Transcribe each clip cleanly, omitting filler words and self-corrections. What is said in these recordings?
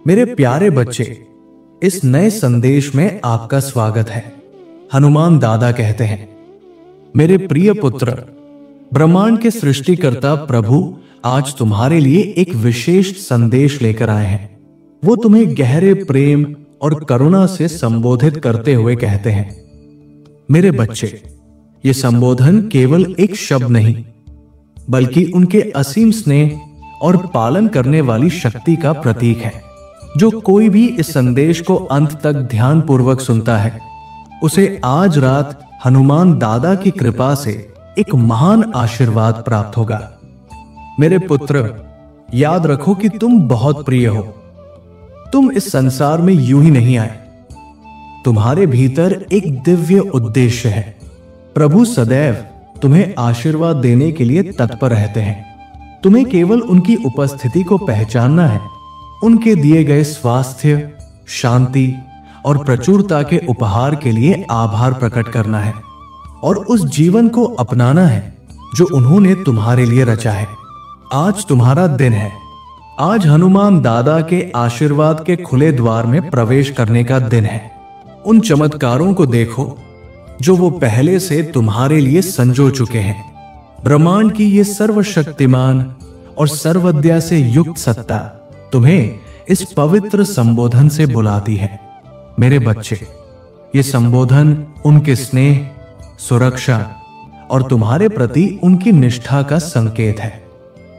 मेरे प्यारे बच्चे, इस नए संदेश में आपका स्वागत है। हनुमान दादा कहते हैं, मेरे प्रिय पुत्र, ब्रह्मांड के सृष्टिकर्ता प्रभु आज तुम्हारे लिए एक विशेष संदेश लेकर आए हैं। वो तुम्हें गहरे प्रेम और करुणा से संबोधित करते हुए कहते हैं, मेरे बच्चे, ये संबोधन केवल एक शब्द नहीं, बल्कि उनके असीम स्नेह और पालन करने वाली शक्ति का प्रतीक है। जो कोई भी इस संदेश को अंत तक ध्यानपूर्वक सुनता है, उसे आज रात हनुमान दादा की कृपा से एक महान आशीर्वाद प्राप्त होगा। मेरे पुत्र, याद रखो कि तुम बहुत प्रिय हो। तुम इस संसार में यूं ही नहीं आए। तुम्हारे भीतर एक दिव्य उद्देश्य है। प्रभु सदैव तुम्हें आशीर्वाद देने के लिए तत्पर रहते हैं। तुम्हें केवल उनकी उपस्थिति को पहचानना है, उनके दिए गए स्वास्थ्य, शांति और प्रचुरता के उपहार के लिए आभार प्रकट करना है और उस जीवन को अपनाना है जो उन्होंने तुम्हारे लिए रचा है। आज तुम्हारा दिन है। आज हनुमान दादा के आशीर्वाद के खुले द्वार में प्रवेश करने का दिन है। उन चमत्कारों को देखो जो वो पहले से तुम्हारे लिए संजो चुके हैं। ब्रह्मांड की ये सर्वशक्तिमान और सर्वज्ञ से युक्त सत्ता तुम्हें इस पवित्र संबोधन से बुलाती है। मेरे बच्चे, ये संबोधन उनके स्नेह, सुरक्षा और तुम्हारे प्रति उनकी निष्ठा का संकेत है।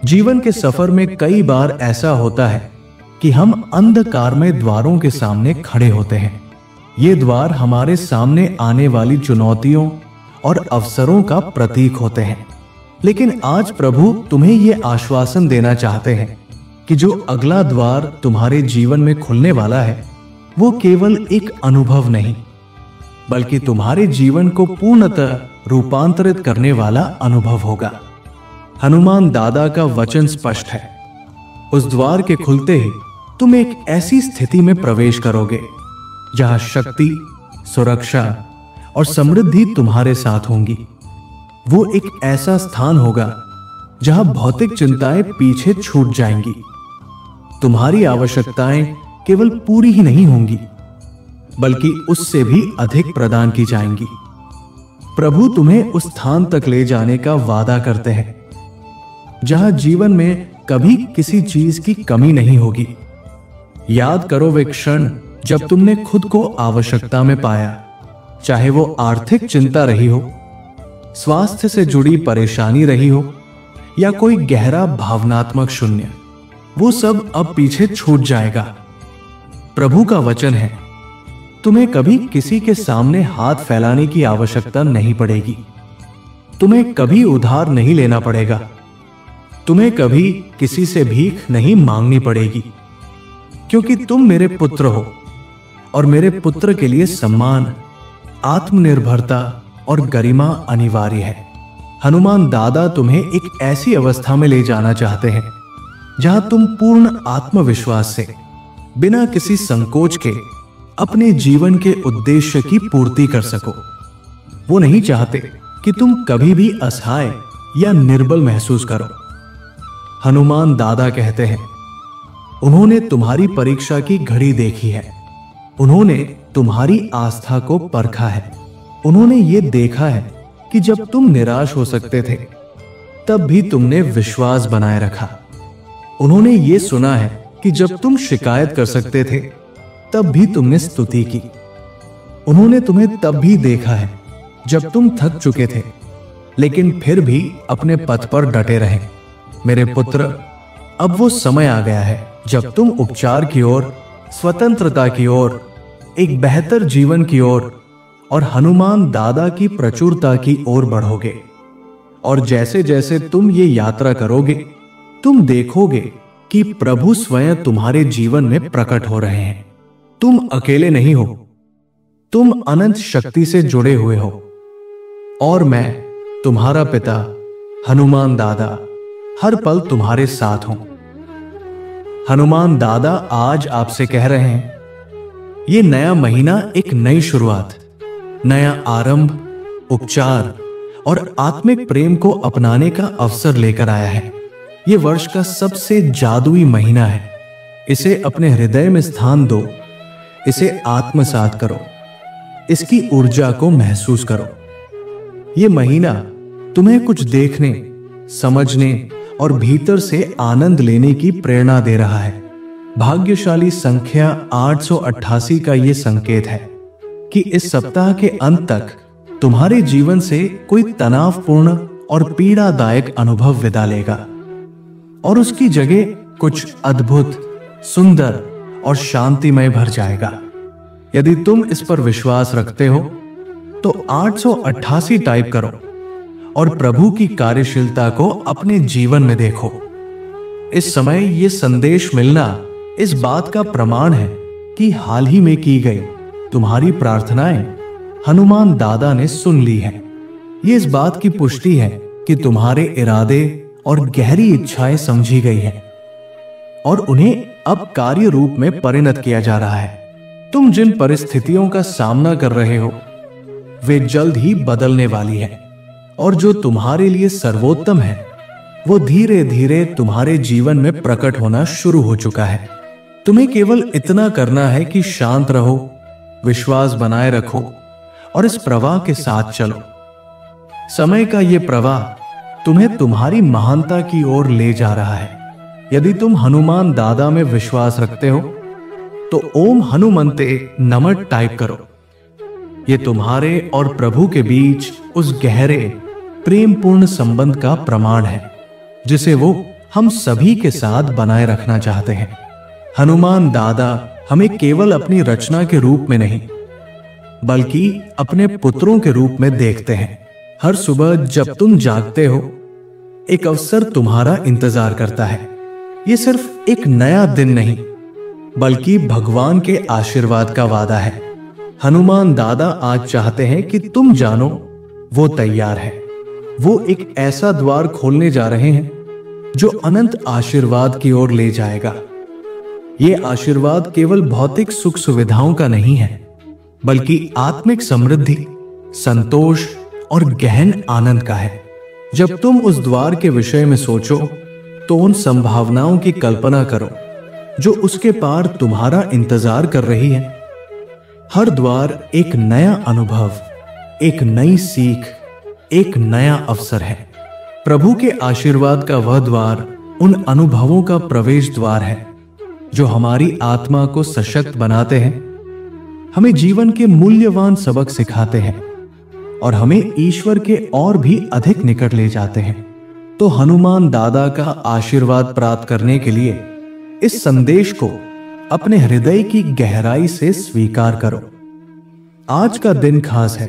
जीवन के सफर में कई बार ऐसा होता है कि हम अंधकार में द्वारों के सामने खड़े होते हैं। ये द्वार हमारे सामने आने वाली चुनौतियों और अवसरों का प्रतीक होते हैं। लेकिन आज प्रभु तुम्हें यह आश्वासन देना चाहते हैं कि जो अगला द्वार तुम्हारे जीवन में खुलने वाला है, वो केवल एक अनुभव नहीं, बल्कि तुम्हारे जीवन को पूर्णतः रूपांतरित करने वाला अनुभव होगा। हनुमान दादा का वचन स्पष्ट है। उस द्वार के खुलते ही तुम एक ऐसी स्थिति में प्रवेश करोगे जहां शक्ति, सुरक्षा और समृद्धि तुम्हारे साथ होंगी। वो एक ऐसा स्थान होगा जहां भौतिक चिंताएं पीछे छूट जाएंगी। तुम्हारी आवश्यकताएं केवल पूरी ही नहीं होंगी, बल्कि उससे भी अधिक प्रदान की जाएंगी। प्रभु तुम्हें उस स्थान तक ले जाने का वादा करते हैं जहां जीवन में कभी किसी चीज की कमी नहीं होगी। याद करो वे क्षण जब तुमने खुद को आवश्यकता में पाया, चाहे वो आर्थिक चिंता रही हो, स्वास्थ्य से जुड़ी परेशानी रही हो या कोई गहरा भावनात्मक शून्य। वो सब अब पीछे छूट जाएगा। प्रभु का वचन है, तुम्हें कभी किसी के सामने हाथ फैलाने की आवश्यकता नहीं पड़ेगी। तुम्हें कभी उधार नहीं लेना पड़ेगा। तुम्हें कभी किसी से भीख नहीं मांगनी पड़ेगी, क्योंकि तुम मेरे पुत्र हो और मेरे पुत्र के लिए सम्मान, आत्मनिर्भरता और गरिमा अनिवार्य है। हनुमान दादा तुम्हें एक ऐसी अवस्था में ले जाना चाहते हैं जहां तुम पूर्ण आत्मविश्वास से, बिना किसी संकोच के, अपने जीवन के उद्देश्य की पूर्ति कर सको। वो नहीं चाहते कि तुम कभी भी असहाय या निर्बल महसूस करो। हनुमान दादा कहते हैं, उन्होंने तुम्हारी परीक्षा की घड़ी देखी है। उन्होंने तुम्हारी आस्था को परखा है। उन्होंने ये देखा है कि जब तुम निराश हो सकते थे, तब भी तुमने विश्वास बनाए रखा। उन्होंने ये सुना है कि जब तुम शिकायत कर सकते थे, तब भी तुमने स्तुति की। उन्होंने तुम्हें तब भी देखा है जब तुम थक चुके थे, लेकिन फिर भी अपने पथ पर डटे रहे। मेरे पुत्र, अब वो समय आ गया है जब तुम उपचार की ओर, स्वतंत्रता की ओर, एक बेहतर जीवन की ओर और हनुमान दादा की प्रचुरता की ओर बढ़ोगे। और जैसे जैसे तुम ये यात्रा करोगे, तुम देखोगे कि प्रभु स्वयं तुम्हारे जीवन में प्रकट हो रहे हैं। तुम अकेले नहीं हो, तुम अनंत शक्ति से जुड़े हुए हो और मैं, तुम्हारा पिता हनुमान दादा, हर पल तुम्हारे साथ हूं। हनुमान दादा आज आपसे कह रहे हैं, ये नया महीना एक नई शुरुआत, नया आरंभ, उपचार और आत्मिक प्रेम को अपनाने का अवसर लेकर आया है। ये वर्ष का सबसे जादुई महीना है। इसे अपने हृदय में स्थान दो, इसे आत्मसात करो, इसकी ऊर्जा को महसूस करो। ये महीना तुम्हें कुछ देखने, समझने और भीतर से आनंद लेने की प्रेरणा दे रहा है। भाग्यशाली संख्या 888 का यह संकेत है कि इस सप्ताह के अंत तक तुम्हारे जीवन से कोई तनावपूर्ण और पीड़ादायक अनुभव विदा लेगा और उसकी जगह कुछ अद्भुत, सुंदर और शांतिमय भर जाएगा। यदि तुम इस पर विश्वास रखते हो तो 888 टाइप करो और प्रभु की कार्यशीलता को अपने जीवन में देखो। इस समय यह संदेश मिलना इस बात का प्रमाण है कि हाल ही में की गई तुम्हारी प्रार्थनाएं हनुमान दादा ने सुन ली हैं। ये इस बात की पुष्टि है कि तुम्हारे इरादे और गहरी इच्छाएं समझी गई हैं और उन्हें अब कार्य रूप में परिणत किया जा रहा है। तुम जिन परिस्थितियों का सामना कर रहे हो वे जल्द ही बदलने वाली है और जो तुम्हारे लिए सर्वोत्तम है वो धीरे धीरे तुम्हारे जीवन में प्रकट होना शुरू हो चुका है। तुम्हें केवल इतना करना है कि शांत रहो, विश्वास बनाए रखो और इस प्रवाह के साथ चलो। समय का यह प्रवाह तुम्हें तुम्हारी महानता की ओर ले जा रहा है। यदि तुम हनुमान दादा में विश्वास रखते हो तो ओम हनुमंते नमः टाइप करो। यह तुम्हारे और प्रभु के बीच उस गहरे प्रेमपूर्ण संबंध का प्रमाण है जिसे वो हम सभी के साथ बनाए रखना चाहते हैं। हनुमान दादा हमें केवल अपनी रचना के रूप में नहीं बल्कि अपने पुत्रों के रूप में देखते हैं। हर सुबह जब तुम जागते हो एक अवसर तुम्हारा इंतजार करता है। यह सिर्फ एक नया दिन नहीं बल्कि भगवान के आशीर्वाद का वादा है। हनुमान दादा आज चाहते हैं कि तुम जानो वो तैयार है। वो एक ऐसा द्वार खोलने जा रहे हैं जो अनंत आशीर्वाद की ओर ले जाएगा। ये आशीर्वाद केवल भौतिक सुख सुविधाओं का नहीं है बल्कि आत्मिक समृद्धि, संतोष और गहन आनंद का है। जब तुम उस द्वार के विषय में सोचो तो उन संभावनाओं की कल्पना करो जो उसके पार तुम्हारा इंतजार कर रही है। हर द्वार एक नया अनुभव, एक नई सीख, एक नया अवसर है। प्रभु के आशीर्वाद का वह द्वार उन अनुभवों का प्रवेश द्वार है जो हमारी आत्मा को सशक्त बनाते हैं, हमें जीवन के मूल्यवान सबक सिखाते हैं और हमें ईश्वर के और भी अधिक निकट ले जाते हैं। तो हनुमान दादा का आशीर्वाद प्राप्त करने के लिए इस संदेश को अपने हृदय की गहराई से स्वीकार करो। आज का दिन खास है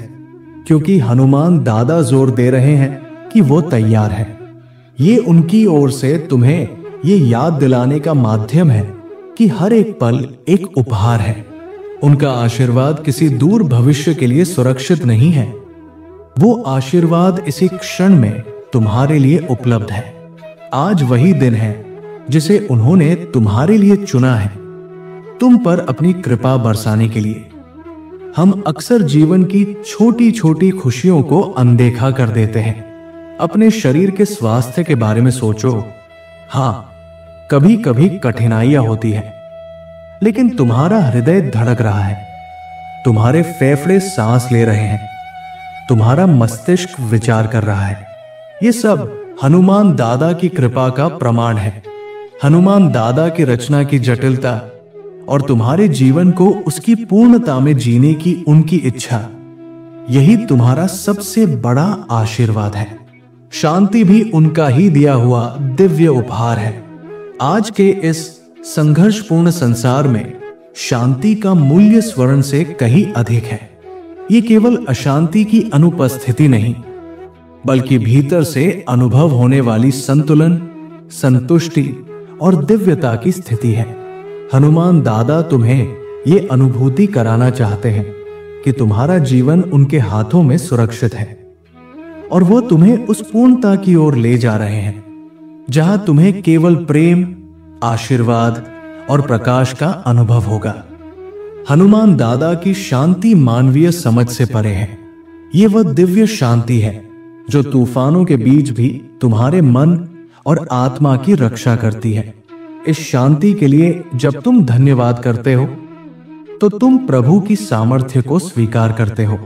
क्योंकि हनुमान दादा जोर दे रहे हैं कि वो तैयार है। ये उनकी ओर से तुम्हें ये याद दिलाने का माध्यम है कि हर एक पल एक उपहार है। उनका आशीर्वाद किसी दूर भविष्य के लिए सुरक्षित नहीं है, वो आशीर्वाद इसी क्षण में तुम्हारे लिए उपलब्ध है। आज वही दिन है जिसे उन्होंने तुम्हारे लिए चुना है, तुम पर अपनी कृपा बरसाने के लिए। हम अक्सर जीवन की छोटी छोटी खुशियों को अनदेखा कर देते हैं। अपने शरीर के स्वास्थ्य के बारे में सोचो। हां, कभी कभी कठिनाइयां होती है, लेकिन तुम्हारा हृदय धड़क रहा है, तुम्हारे फेफड़े सांस ले रहे हैं, तुम्हारा मस्तिष्क विचार कर रहा है। ये सब हनुमान दादा की कृपा का प्रमाण है। हनुमान दादा की रचना की जटिलता और तुम्हारे जीवन को उसकी पूर्णता में जीने की उनकी इच्छा, यही तुम्हारा सबसे बड़ा आशीर्वाद है। शांति भी उनका ही दिया हुआ दिव्य उपहार है। आज के इस संघर्षपूर्ण संसार में शांति का मूल्य स्वर्ण से कहीं अधिक है। ये केवल अशांति की अनुपस्थिति नहीं बल्कि भीतर से अनुभव होने वाली संतुलन, संतुष्टि और दिव्यता की स्थिति है। हनुमान दादा तुम्हें ये अनुभूति कराना चाहते हैं कि तुम्हारा जीवन उनके हाथों में सुरक्षित है और वो तुम्हें उस पूर्णता की ओर ले जा रहे हैं जहां तुम्हें केवल प्रेम, आशीर्वाद और प्रकाश का अनुभव होगा। हनुमान दादा की शांति मानवीय समझ से परे है। ये वह दिव्य शांति है जो तूफानों के बीच भी तुम्हारे मन और आत्मा की रक्षा करती है। इस शांति के लिए जब तुम धन्यवाद करते हो तो तुम प्रभु की सामर्थ्य को स्वीकार करते हो।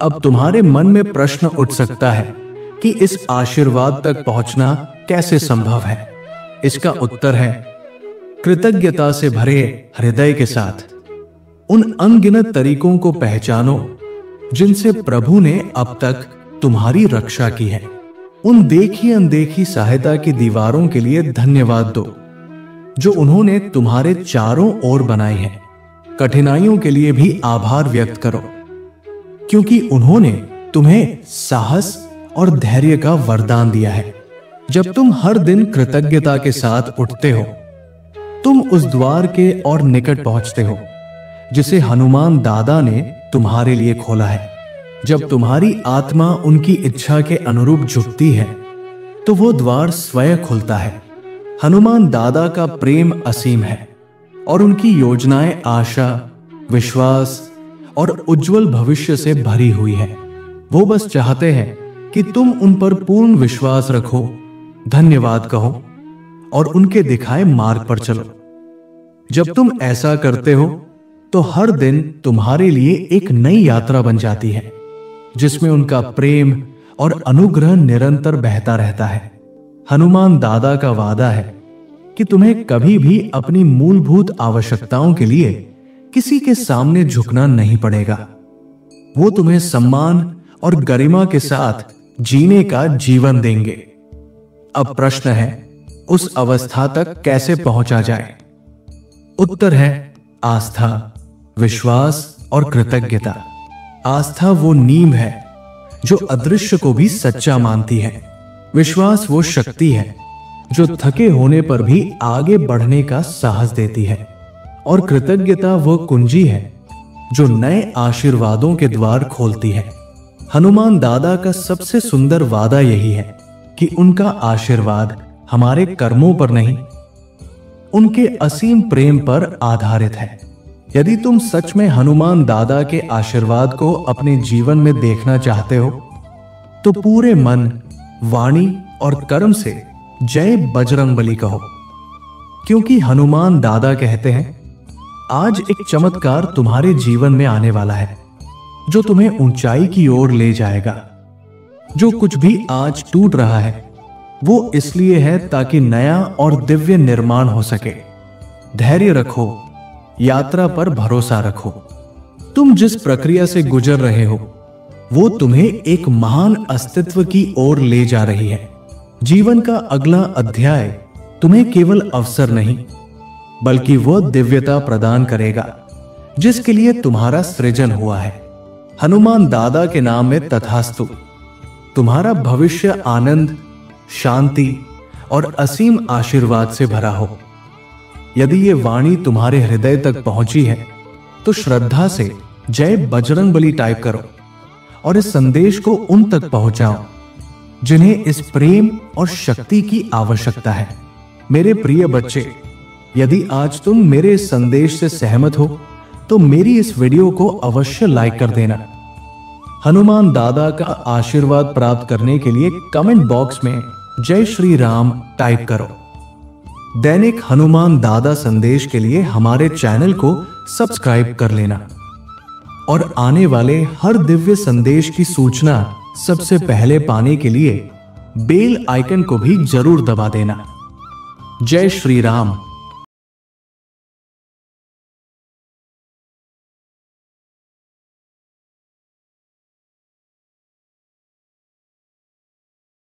अब तुम्हारे मन में प्रश्न उठ सकता है कि इस आशीर्वाद तक पहुंचना कैसे संभव है। इसका उत्तर है, कृतज्ञता से भरे हृदय के साथ उन अनगिनत तरीकों को पहचानो जिनसे प्रभु ने अब तक तुम्हारी रक्षा की है। उन देखी अनदेखी सहायता की दीवारों के लिए धन्यवाद दो जो उन्होंने तुम्हारे चारों ओर बनाई है। कठिनाइयों के लिए भी आभार व्यक्त करो क्योंकि उन्होंने तुम्हें साहस और धैर्य का वरदान दिया है। जब तुम हर दिन कृतज्ञता के साथ उठते हो, तुम उस द्वार के और निकट पहुंचते हो जिसे हनुमान दादा ने तुम्हारे लिए खोला है। जब तुम्हारी आत्मा उनकी इच्छा के अनुरूप झुकती है तो वो द्वार स्वयं खुलता है। हनुमान दादा का प्रेम असीम है और उनकी योजनाएं आशा, विश्वास और उज्जवल भविष्य से भरी हुई है। वो बस चाहते हैं कि तुम उन पर पूर्ण विश्वास रखो, धन्यवाद कहो और उनके दिखाए मार्ग पर चलो। जब तुम ऐसा करते हो तो हर दिन तुम्हारे लिए एक नई यात्रा बन जाती है जिसमें उनका प्रेम और अनुग्रह निरंतर बहता रहता है। हनुमान दादा का वादा है कि तुम्हें कभी भी अपनी मूलभूत आवश्यकताओं के लिए किसी के सामने झुकना नहीं पड़ेगा। वो तुम्हें सम्मान और गरिमा के साथ जीने का जीवन देंगे। अब प्रश्न है, उस अवस्था तक कैसे पहुंचा जाए? उत्तर है आस्था, विश्वास और कृतज्ञता। आस्था वो नींव है जो अदृश्य को भी सच्चा मानती है। विश्वास वो शक्ति है जो थके होने पर भी आगे बढ़ने का साहस देती है और कृतज्ञता वो कुंजी है जो नए आशीर्वादों के द्वार खोलती है। हनुमान दादा का सबसे सुंदर वादा यही है कि उनका आशीर्वाद हमारे कर्मों पर नहीं, उनके असीम प्रेम पर आधारित है। यदि तुम सच में हनुमान दादा के आशीर्वाद को अपने जीवन में देखना चाहते हो तो पूरे मन, वाणी और कर्म से जय बजरंगबली कहो, क्योंकि हनुमान दादा कहते हैं, आज एक चमत्कार तुम्हारे जीवन में आने वाला है जो तुम्हें ऊंचाई की ओर ले जाएगा। जो कुछ भी आज टूट रहा है वो इसलिए है ताकि नया और दिव्य निर्माण हो सके। धैर्य रखो, यात्रा पर भरोसा रखो। तुम जिस प्रक्रिया से गुजर रहे हो वो तुम्हें एक महान अस्तित्व की ओर ले जा रही है। जीवन का अगला अध्याय तुम्हें केवल अवसर नहीं बल्कि वो दिव्यता प्रदान करेगा जिसके लिए तुम्हारा सृजन हुआ है। हनुमान दादा के नाम में तथास्तु। तुम्हारा भविष्य आनंद, शांति और असीम आशीर्वाद से भरा हो। यदि ये वाणी तुम्हारे हृदय तक पहुंची है तो श्रद्धा से जय बजरंगबली टाइप करो और इस संदेश को उन तक पहुंचाओ जिन्हें इस प्रेम और शक्ति की आवश्यकता है। मेरे प्रिय बच्चे, यदि आज तुम मेरे इस संदेश से सहमत हो तो मेरी इस वीडियो को अवश्य लाइक कर देना। हनुमान दादा का आशीर्वाद प्राप्त करने के लिए कमेंट बॉक्स में जय श्री राम टाइप करो। दैनिक हनुमान दादा संदेश के लिए हमारे चैनल को सब्सक्राइब कर लेना और आने वाले हर दिव्य संदेश की सूचना सबसे पहले पाने के लिए बेल आइकन को भी जरूर दबा देना। जय श्री राम।